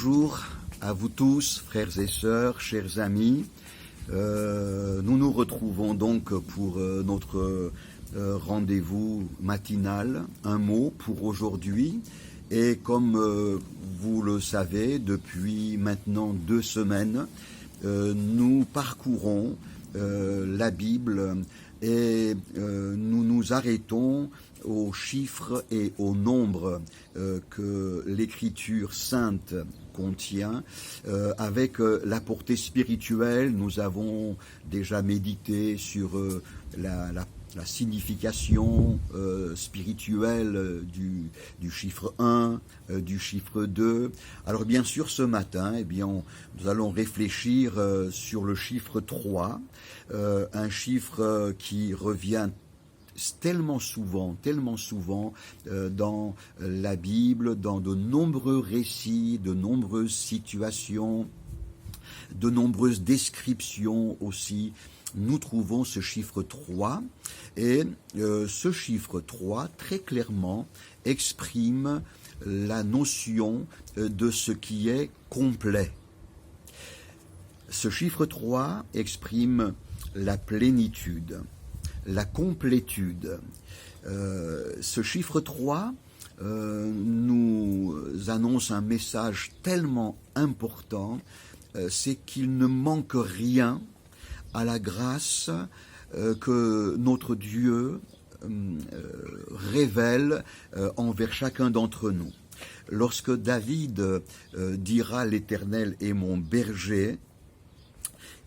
Bonjour à vous tous, frères et sœurs, chers amis. Nous nous retrouvons donc pour notre rendez-vous matinal, un mot pour aujourd'hui. Et comme vous le savez, depuis maintenant 2 semaines, nous parcourons la Bible et nous nous arrêtons aux chiffres et au nombre que l'Écriture sainte contient. Avec la portée spirituelle, nous avons déjà médité sur la signification spirituelle du chiffre 1, du chiffre 2. Alors bien sûr, ce matin, nous allons réfléchir sur le chiffre 3, un chiffre qui revient tellement souvent dans la Bible, dans de nombreux récits, de nombreuses situations, de nombreuses descriptions aussi. Nous trouvons ce chiffre 3 et ce chiffre 3 très clairement exprime la notion de ce qui est complet. Ce chiffre 3 exprime la plénitude, la complétude. Ce chiffre 3 nous annonce un message tellement important, c'est qu'il ne manque rien à la grâce que notre Dieu révèle envers chacun d'entre nous. Lorsque David dira « L'Éternel est mon berger »,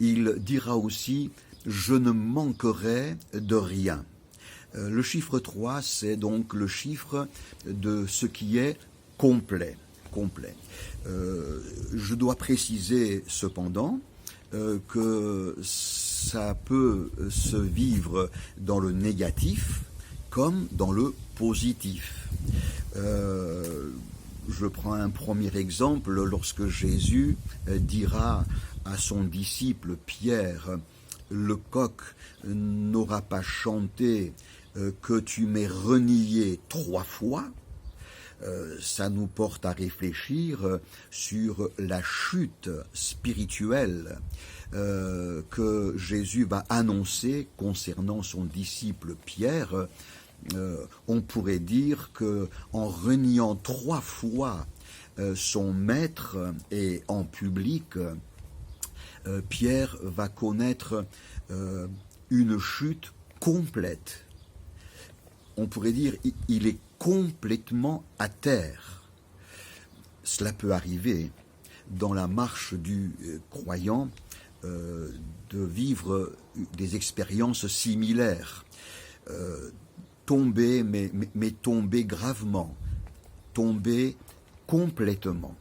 il dira aussi « Je ne manquerai de rien ». Le chiffre 3, c'est donc le chiffre de ce qui est complet. Je dois préciser cependant que ça peut se vivre dans le négatif comme dans le positif. Je prends un premier exemple lorsque Jésus dira à son disciple Pierre, « Le coq n'aura pas chanté que tu m'aies renié 3 fois », ça nous porte à réfléchir sur la chute spirituelle que Jésus va annoncer concernant son disciple Pierre. On pourrait dire que en reniant 3 fois son maître et en public, Pierre va connaître une chute complète. On pourrait dire il est complètement à terre. Cela peut arriver dans la marche du croyant de vivre des expériences similaires. Tomber, mais tomber gravement, tomber complètement.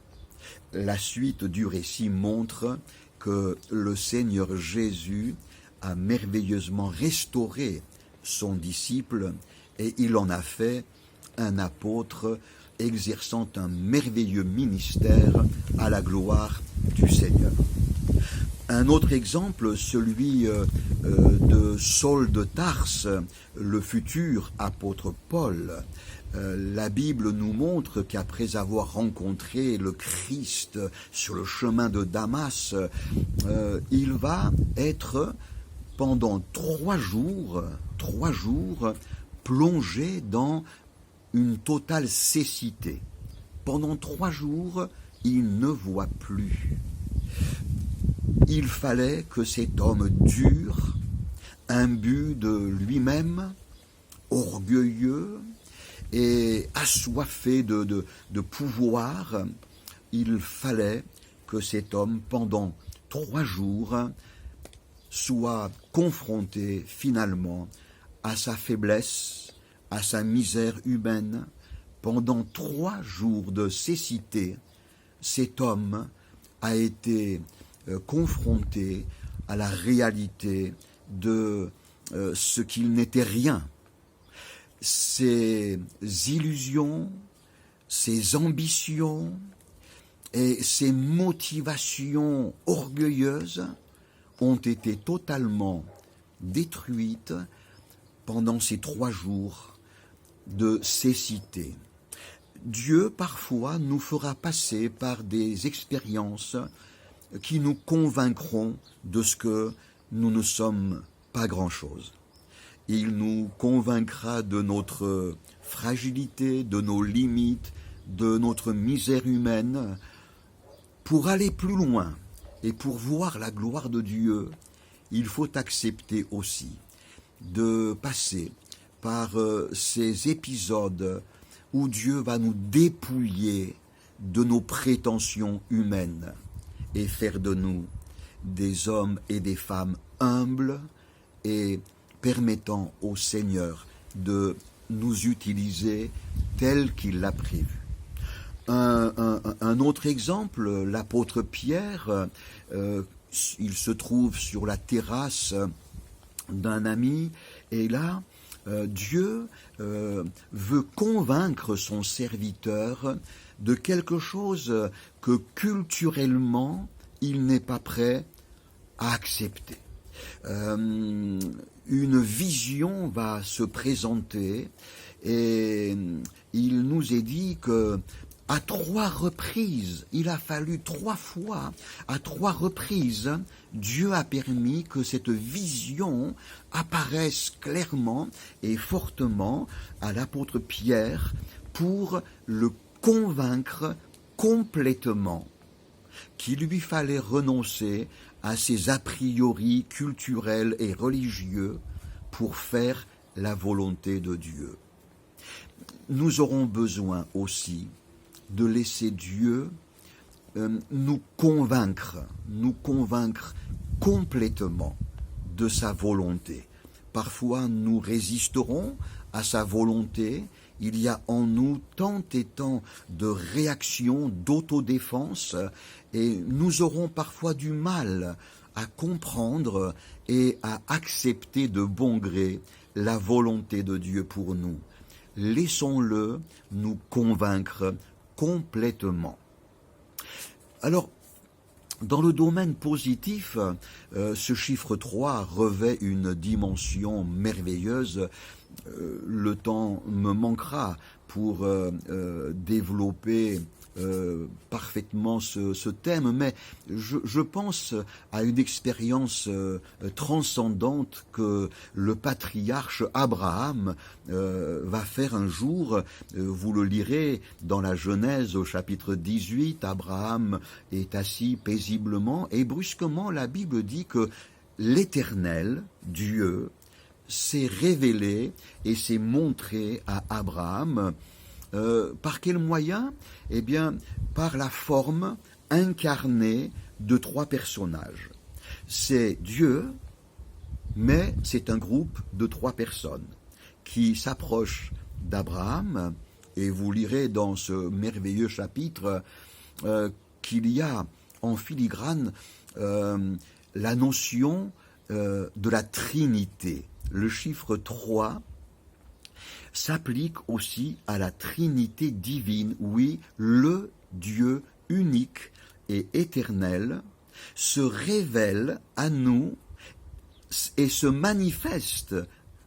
La suite du récit montre que le Seigneur Jésus a merveilleusement restauré son disciple et il en a fait un apôtre exerçant un merveilleux ministère à la gloire du Seigneur. Un autre exemple, celui de Saul de Tarse, le futur apôtre Paul. La Bible nous montre qu'après avoir rencontré le Christ sur le chemin de Damas, il va être pendant 3 jours, plongé dans une totale cécité. Pendant 3 jours, il ne voit plus. Il fallait que cet homme dur, imbu de lui-même, orgueilleux et assoiffé de pouvoir, il fallait que cet homme, pendant 3 jours, soit confronté finalement à sa faiblesse, à sa misère humaine. Pendant 3 jours de cécité, cet homme a été confronté à la réalité de ce qu'il n'était rien. Ses illusions, ses ambitions et ses motivations orgueilleuses ont été totalement détruites pendant ces 3 jours de cécité. Dieu parfois nous fera passer par des expériences qui nous convaincront de ce que nous ne sommes pas grand-chose. Il nous convaincra de notre fragilité, de nos limites, de notre misère humaine. Pour aller plus loin et pour voir la gloire de Dieu, il faut accepter aussi de passer par ces épisodes où Dieu va nous dépouiller de nos prétentions humaines et faire de nous des hommes et des femmes humbles et permettant au Seigneur de nous utiliser tel qu'il l'a prévu. Un autre exemple, l'apôtre Pierre, il se trouve sur la terrasse d'un ami, et là, Dieu veut convaincre son serviteur de quelque chose que culturellement il n'est pas prêt à accepter. Une vision va se présenter et il nous est dit que à 3 reprises, il a fallu 3 fois, à 3 reprises, Dieu a permis que cette vision apparaisse clairement et fortement à l'apôtre Pierre pour le convaincre complètement qu'il lui fallait renoncer à ses a priori culturels et religieux pour faire la volonté de Dieu. Nous aurons besoin aussi de laisser Dieu nous convaincre complètement de sa volonté. Parfois, nous résisterons à sa volonté. Il y a en nous tant et tant de réactions, d'autodéfense, et nous aurons parfois du mal à comprendre et à accepter de bon gré la volonté de Dieu pour nous. Laissons-le nous convaincre complètement. Alors, dans le domaine positif, ce chiffre 3 revêt une dimension merveilleuse. Le temps me manquera pour développer parfaitement ce thème, mais je pense à une expérience transcendante que le patriarche Abraham va faire un jour. Vous le lirez dans la Genèse au chapitre 18, Abraham est assis paisiblement et brusquement la Bible dit que l'Éternel, Dieu, s'est révélé et s'est montré à Abraham. Par quel moyen? Eh bien, par la forme incarnée de 3 personnages. C'est Dieu, mais c'est un groupe de 3 personnes qui s'approchent d'Abraham, et vous lirez dans ce merveilleux chapitre qu'il y a en filigrane la notion de la Trinité. Le chiffre 3 s'applique aussi à la Trinité divine. Oui, le Dieu unique et éternel se révèle à nous et se manifeste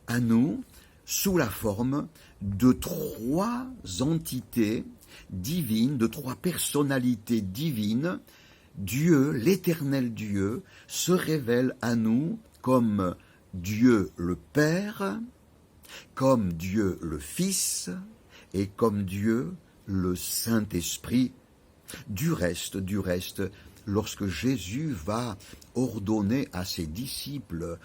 à nous sous la forme de 3 entités divines, de 3 personnalités divines. Dieu, l'éternel Dieu, se révèle à nous comme Dieu le Père, comme Dieu le Fils et comme Dieu le Saint-Esprit. Du reste, lorsque Jésus va ordonner à ses disciples,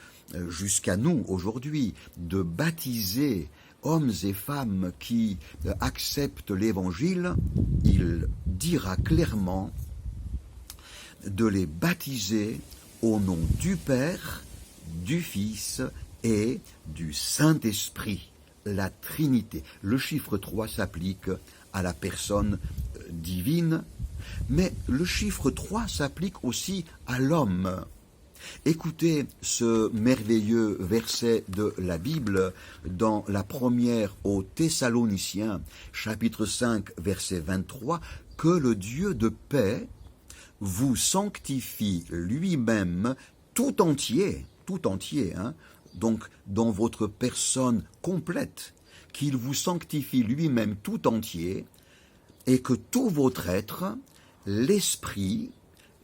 jusqu'à nous aujourd'hui, de baptiser hommes et femmes qui acceptent l'Évangile, il dira clairement de les baptiser au nom du Père, du Fils et du Saint-Esprit, la Trinité. Le chiffre 3 s'applique à la personne divine, mais le chiffre 3 s'applique aussi à l'homme. Écoutez ce merveilleux verset de la Bible dans la première aux Thessaloniciens, chapitre 5, verset 23, « Que le Dieu de paix vous sanctifie lui-même tout entier, donc dans votre personne complète, qu'il vous sanctifie lui-même tout entier, et que tout votre être, l'esprit,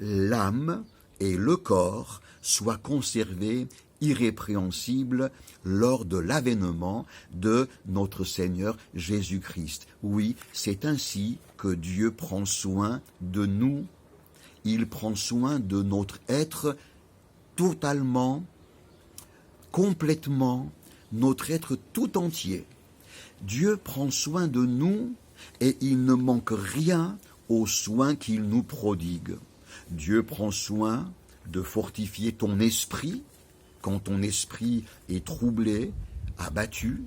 l'âme et le corps soient conservés irrépréhensibles lors de l'avènement de notre Seigneur Jésus-Christ. Oui, c'est ainsi que Dieu prend soin de nous. Il prend soin de notre être totalement, complètement, notre être tout entier. Dieu prend soin de nous et il ne manque rien aux soins qu'il nous prodigue. Dieu prend soin de fortifier ton esprit quand ton esprit est troublé, abattu.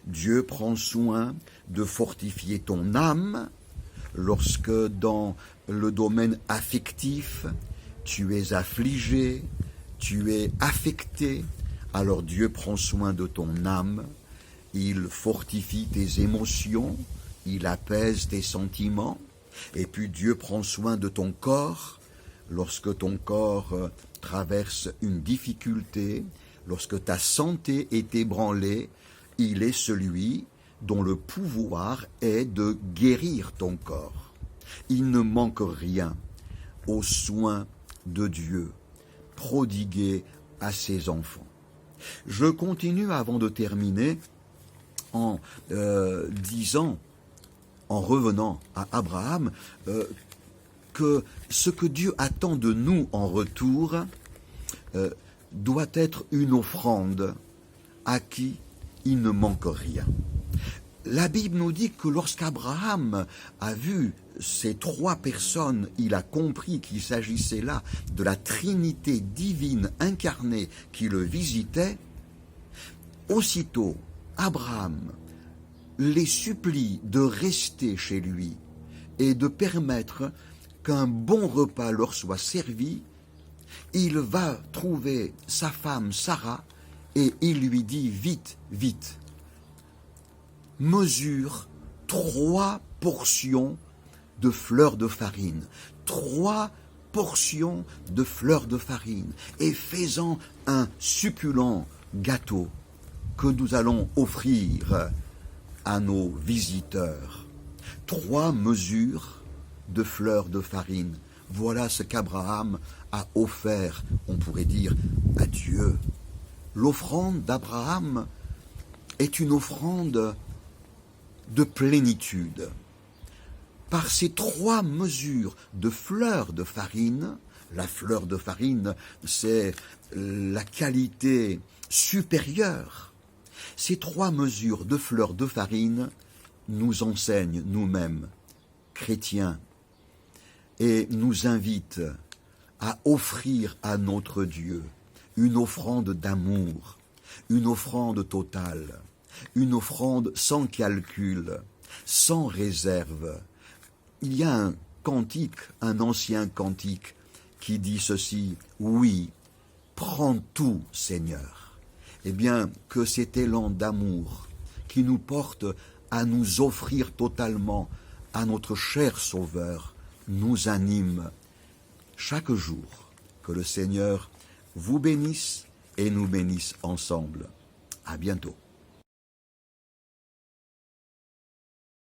Dieu prend soin de fortifier ton âme lorsque dans le domaine affectif, tu es affligé, tu es affecté. Alors Dieu prend soin de ton âme, il fortifie tes émotions, il apaise tes sentiments. Et puis Dieu prend soin de ton corps, lorsque ton corps traverse une difficulté, lorsque ta santé est ébranlée, il est celui dont le pouvoir est de guérir ton corps. Il ne manque rien aux soins de Dieu prodigués à ses enfants. Je continue avant de terminer en disant, en revenant à Abraham, que ce que Dieu attend de nous en retour doit être une offrande à qui il ne manque rien. La Bible nous dit que lorsqu'Abraham a vu ces trois personnes, il a compris qu'il s'agissait là de la Trinité divine incarnée qui le visitait. Aussitôt, Abraham les supplie de rester chez lui et de permettre qu'un bon repas leur soit servi. Il va trouver sa femme Sarah et il lui dit vite, vite, mesure 3 portions de fleurs de farine, 3 portions de fleurs de farine, et fais-en un succulent gâteau que nous allons offrir à nos visiteurs. 3 mesures de fleurs de farine. Voilà ce qu'Abraham a offert, on pourrait dire, à Dieu. L'offrande d'Abraham est une offrande de plénitude. Par ces 3 mesures de fleurs de farine, la fleur de farine, c'est la qualité supérieure. Ces 3 mesures de fleurs de farine nous enseignent nous-mêmes, chrétiens, et nous invitent à offrir à notre Dieu une offrande d'amour, une offrande totale, une offrande sans calcul, sans réserve. Il y a un cantique, un ancien cantique, qui dit ceci, « Oui, prends tout, Seigneur ». Eh bien, que cet élan d'amour qui nous porte à nous offrir totalement à notre cher Sauveur nous anime chaque jour. Que le Seigneur vous bénisse et nous bénisse ensemble. À bientôt.